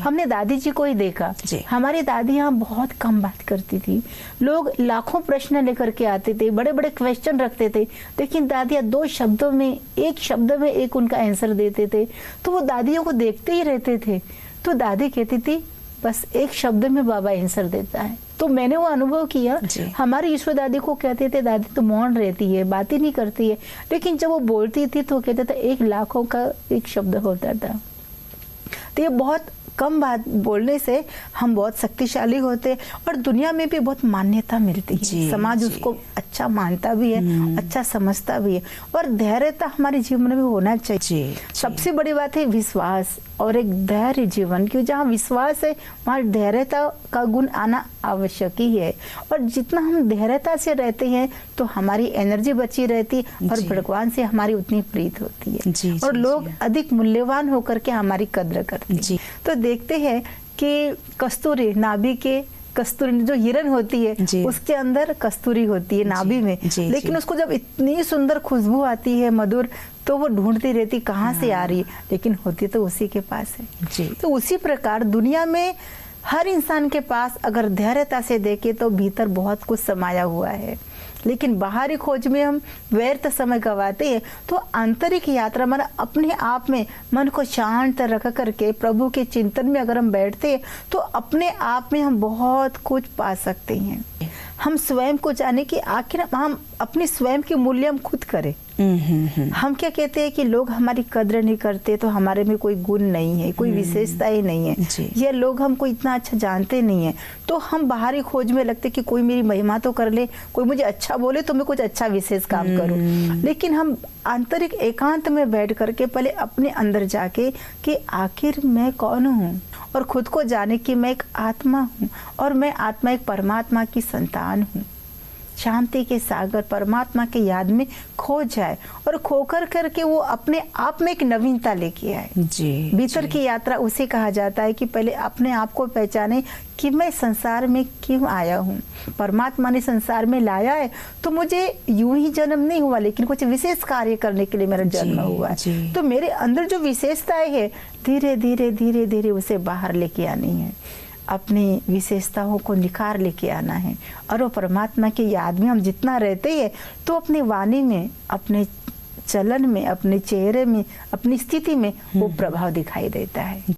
हमने दादी जी को ही देखा। हमारी दादी यहाँ बहुत कम बात करती थी, लोग लाखों प्रश्न लेकर के आते थे, बड़े बड़े क्वेश्चन रखते थे, लेकिन दादियाँ 2 शब्दों में, एक शब्द में एक उनका आंसर देते थे। तो वो दादियों को देखते ही रहते थे। तो दादी कहती थी बस एक शब्द में बाबा आंसर देता है। तो मैंने वो अनुभव किया। हमारी ईश्वर दादी को कहते थे दादी तो मौन रहती है, बात ही नहीं करती है, लेकिन जब वो बोलती थी तो कहते थे 1 लाखों का एक शब्द होता था। तो ये बहुत कम बात बोलने से हम बहुत शक्तिशाली होते हैं और दुनिया में भी बहुत मान्यता मिलती है। समाज उसको अच्छा मानता भी है, अच्छा समझता भी है। और धैर्यता हमारे जीवन में होना चाहिए। सबसे बड़ी बात है विश्वास और एक धैर्य जीवन की। जहाँ विश्वास है वहाँ धैर्यता का गुण आना आवश्यक ही है। और जितना हम धैर्यता से रहते हैं तो हमारी एनर्जी बची रहती है और भगवान से हमारी उतनी प्रीत होती है और लोग अधिक मूल्यवान होकर के हमारी कद्र करते हैं। तो देखते हैं कि कस्तूरी, नाभि के कस्तूरी जो हिरन होती है उसके अंदर कस्तूरी होती है नाभि में, लेकिन उसको जब इतनी सुंदर खुशबू आती है मधुर, तो वो ढूंढती रहती कहाँ से आ रही है, लेकिन होती तो उसी के पास है। तो उसी प्रकार दुनिया में हर इंसान के पास अगर धैर्यता से देखे तो भीतर बहुत कुछ समाया हुआ है, लेकिन बाहरी खोज में हम व्यर्थ समय गवाते हैं। तो आंतरिक यात्रा में अपने आप में मन को शांत रख करके प्रभु के चिंतन में अगर हम बैठते हैं तो अपने आप में हम बहुत कुछ पा सकते हैं। हम स्वयं को जाने कि आखिर हम अपने स्वयं की मूल्य हम खुद करें। हम क्या कहते हैं कि लोग हमारी कद्र नहीं करते तो हमारे में कोई गुण नहीं है, कोई विशेषता ही नहीं है, ये लोग हमको इतना अच्छा जानते नहीं है। तो हम बाहरी खोज में लगते कि कोई मेरी महिमा तो कर ले, कोई मुझे अच्छा बोले तो मैं कुछ अच्छा विशेष काम करूं। लेकिन हम आंतरिक एकांत में बैठ करके पहले अपने अंदर जाके कि आखिर मैं कौन हूँ और खुद को जाने कि मैं एक आत्मा हूँ और मैं आत्मा एक परमात्मा की संतान हूँ। शांति के सागर परमात्मा के याद में खो जाए और खोकर करके वो अपने आप में एक नवीनता लेके आए। भीतर की यात्रा उसे कहा जाता है कि पहले अपने आप को पहचाने कि मैं संसार में क्यों आया हूँ। परमात्मा ने संसार में लाया है तो मुझे यूं ही जन्म नहीं हुआ, लेकिन कुछ विशेष कार्य करने के लिए मेरा जन्म हुआ है। तो मेरे अंदर जो विशेषताएं है धीरे धीरे धीरे धीरे उसे बाहर लेके आनी है, अपनी विशेषताओं को निखार लेके आना है। और वो परमात्मा की याद में हम जितना रहते हैं तो अपनी वाणी में, अपने चलन में, अपने चेहरे में, अपनी स्थिति में वो प्रभाव दिखाई देता है।